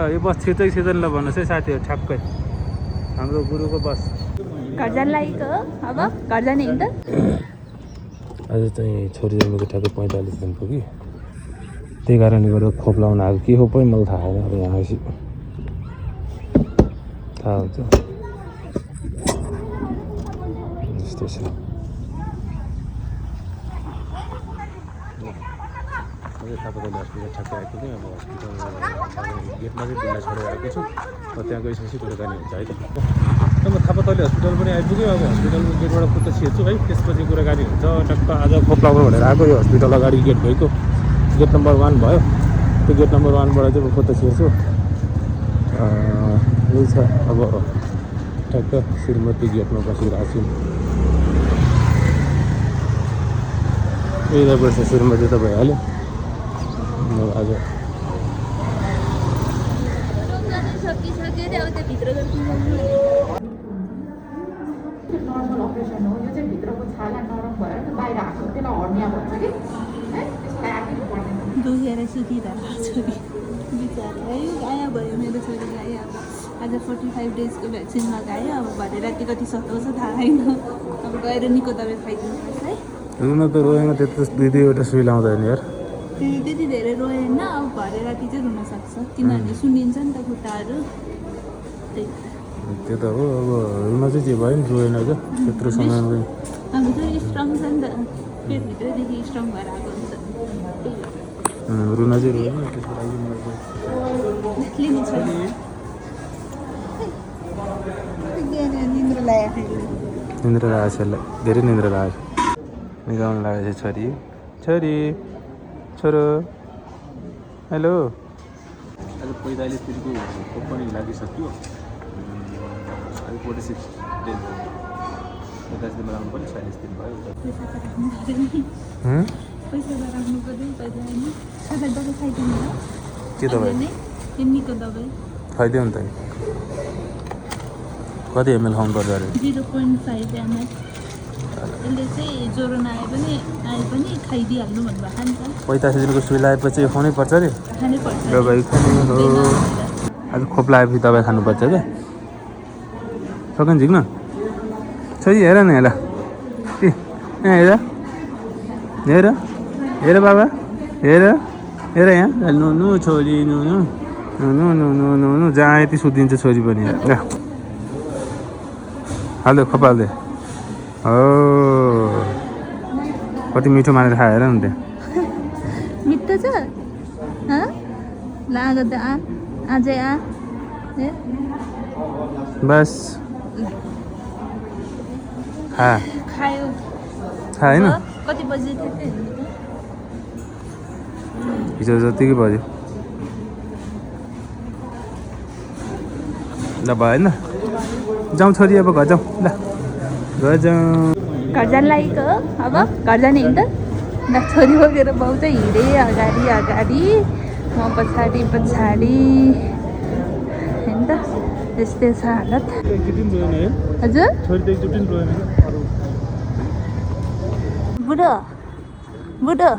यो बस छिटै छिटै ल भन्नुहोस् है साथीहरू ठ्याक्कै हाम्रो गुरुको बस घर जान लागेको हो अब घर जाने हो नि त आज चाहिँ छोरी जन्मेको ठ्याक्कै 45 दिन पुग्यो त्यही कारणले गर्दा खोप लाउन आएको के हो पनि मलाई थाहा छैन अब यहाँ आएपछि थाहा हुन्छ यस्तो छ थापातली हस्पिटल ठ्याक्कै आइपुग्यो अब हस्पिटल गेटमा चाहिँ बिल्ला छोडेर आएको छु त्यहाँ गइसकेपछि कुराकानी हुन्छ है त म थापातली हस्पिटल पनि आइपुग्यो अब हस्पिटलको गेटबाट खुट्टा छिर्छु है त्यसपछि कुराकानी हुन्छ टक्क आज खोप लाउनु भनेर आएको यो हस्पिटल अगाडि गेट भएको गेट नम्बर 1 भयो त्यो गेट नम्बर 1 बाट चाहिँ म खुट्टा छिर्छु यही छ अब ठ्याक्क श्रीमती गेटमा बसिरहेको छु यही वर्ष श्रीमती त भइहाल्यो आज नर्मल अपरेसन हो यो चाहिँ भित्रको छाला नरम भएर बाहिर आएको त्यसलाई हर्निया भन्छ कि है त्यसलाई आफै पर्दैन दुखेर सुतिरहेको छोरी बिचरा है गाया भयो मेरो छोरी गाया अब आज 45 डेजको भ्याक्सिन लगायो अब भरे राति कति सताउँछ थाहा छैन अब गएर निको दबाई खाइदिनुपर्छ है रुन त रोएन त्यस्तो दुईवटा सुई लाउँदैन यार त्यति धेरै रोएन अब भरे राति चाहिँ रुन सक्छ किनभने सुनिन्छ नि त खुट्टाहरू त्यो त हो अब रुन चाहिँ जे भयो नि रोएन क्या त्यत्रो समयमा अब चाहिँ स्ट्रङ छ नि त पेटभित्रदेखि स्ट्रङ भएर आएको हुन्छ रुन चाहिँ रोएन त्यसको लागि मलाई लिनु छ निन्द्रा लागेको निन्द्रा लागेको छ यसलाई धेरै निन्द्रा लागेको निदाउनु लागेको छ छोरी छोरी छोरो हेलो आज 45 दिनको खोप पनि लागिसक्यो आज 46 डेज 50 दिनमा लाउनु पनि 46 दिन भयो पैसा त राख्नु पर्यो पैसा होइन साथै दबाई खाइदिनु हो के दबाई निको दबाई खाइदियो नि त कति एमएल खुवाउनु पर्छ अरे 0.5 ml यसले चाहिँ ज्वरो नआए पनि खाइदिइहाल्नु भन्नुभएको नि त 85 दिनको सुई लगाएपछि खुवाउनै पर्छ अरे खानै पर्छ दबाई खानु हो आज खोप लगाएपछि दबाई खानुपर्छ क्या सकिन्छ झिक्न छोरी हेर न हेर यहाँ हेर हेर हेर बाबा हेर हेर यहाँ नुनु छोरी नुनु नुनु नुनु नुनु जहाँ यति सुत्दिन्छ छोरी पनि यहाँ हाल्दे खोप हाल्दे हो कति मिठो मानेर खायो हेर न त्यहाँ मिठो छ लाग्यो त अझै बस खायो खाएन कति बजी थियो हिजो जतिकै बज्यो ल भएन जाउँ छोरी अब घर जाउँ ल घर जाउँ घर जान लागेको हो अब घर जाने हो नि त छोरी बोकेर बाउ चाहिँ हिँडे अगाडि अगाडि म पछाडि पछाडि होइन त त्यस्तै छ हालत हजुर बुढो बुढो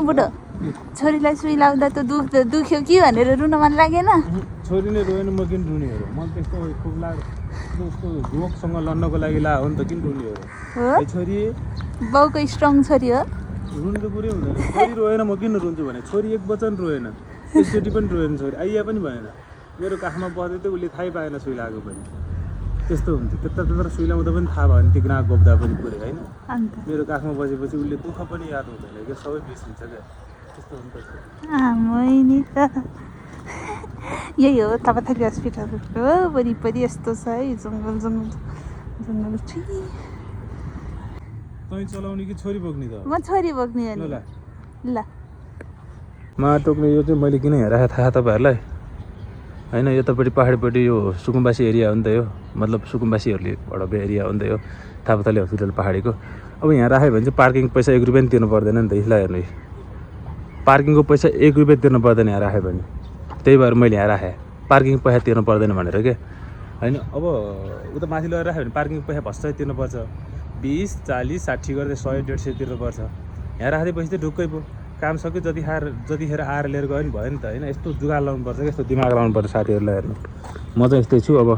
बुढो छोरीलाई सुई लाउँदा त दुख्यो कि भनेर रुन मन लागेन छोरी नै रोएन म किन रुने हो म त्यस्तो खुब उसको रोगसँग लड्नको लागि ला हो नि त किन रुने हो छोरी बाउको स्ट्रङ छोरी हो रुनु त पुरै हुँदैन छोरी रोएन म किन रुन्छु भने छोरी एक वचन रोएन एकचोटि पनि रोएन छोरी आइया पनि भएन मेरो काखमा बस्दै थियो उसले थाहै पाएन सुई लागेको पनि त्यस्तो हुन्थ्यो त्यता सुई लाउँदा पनि थाहा भयो भने त्यो नाक गोप्दा पनि पुरै होइन मेरो काखमा बसेपछि उसले दुःख पनि याद हुँदैन क्या सबै बिर्सिन्छ क्या त्यस्तो हुन्छ नि त यही हो थापाथली हस्पिटल हो वरिपरि यस्तो छ है जङ्गल जङ्गल जङ्गल तँ चलाउने कि छोरी बोक्ने त म छोरी बोक्ने हो नि ल मा टोक्ने यो चाहिँ मैले किन हेराएको थाहा तपाईँहरूलाई होइन यतापट्टि पहाडपट्टि यो सुकुम्बासी एरिया हो नि त यो मतलब सुकुम्बासीहरूले भडब्बे एरिया हो नि त यो थापाथली हस्पिटल पहाडीको अब यहाँ राख्यो भने चाहिँ पार्किङ पैसा 1 रुपियाँ पनि तिर्नु पर्दैन नि त यसलाई हेर्नु पार्किङको पैसा 1 रुपियाँ तिर्नु पर्दैन यहाँ राख्यो भने त्यही भएर मैले यहाँ राखेँ पार्किङ पैसा तिर्नु पर्दैन भनेर क्या होइन अब उता माथि लगेर राख्यो भने पार्किङ पैसा भस्टै तिर्नुपर्छ 20 40 60 गर्दै 100 150 तिर्नुपर्छ यहाँ राखिदिएपछि चाहिँ ढुक्कै पो काम सक्यो जतिखेर आएर लिएर गयो नि भयो नि त होइन यस्तो जुगाड लाउनुपर्छ कि यस्तो दिमाग लाउनुपर्छ साथीहरूलाई हेर्नु म चाहिँ यस्तै छु अब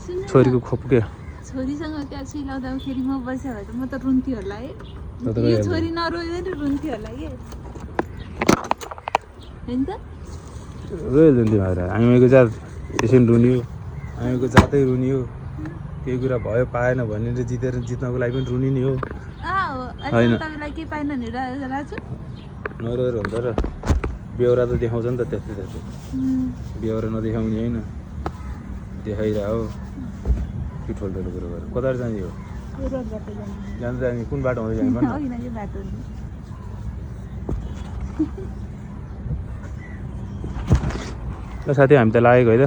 सुन्नु न, छोरीको खोप के छोरीसँग क्या सिलाउँदाखेरि म बस्यो भने त म त रुन्थेँ होला है त यो रोइहाल्छ। छोरी नरोइँदैन रुन्थ्यो होला कि होइन त रोइहाल्छ नि तिमीहरू हामीको जात यसरी रुनियो हामीको जातै रुनियो केही कुरा भयो पाएन भने जित्नको लागि पनि रुनिने हो हो होइन। अहिले तपाईँलाई केही पाएन भने राजु नरोएर हुन्छ र बेहोरा त देखाउँछ नि त त्यस्तै बेहोरा नदेखाउने होइन देखाइरह हो के ठुल्ठुलो कुरो गरेर कता जाने हो जान्छ जाने कुन बाटो हुँदै जाने भन्नु होइन यो बाटो नि। ल साथी हामी त लागेको है त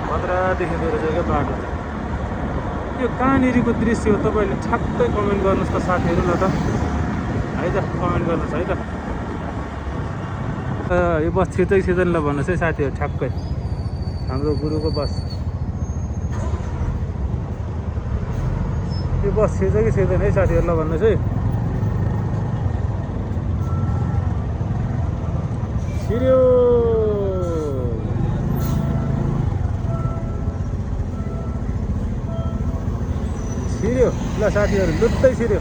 खतरा देखिँदो रहेछ क्या बाटो यो कहाँनिरको दृश्य हो तपाईँहरूले ठ्याक्कै कमेन्ट गर्नुहोस् त साथीहरू ल त है त कमेन्ट गर्नुहोस् है त यो बस छिटै छिटै ल भन्नुहोस् है साथीहरू ठ्याक्कै हाम्रो गुरुको बस यो बस छिर्छ कि छिर्दैन है साथीहरू ल भन्नुहोस् है छिर्यो छिर्यो ल साथीहरू लुत्तै छिर्यो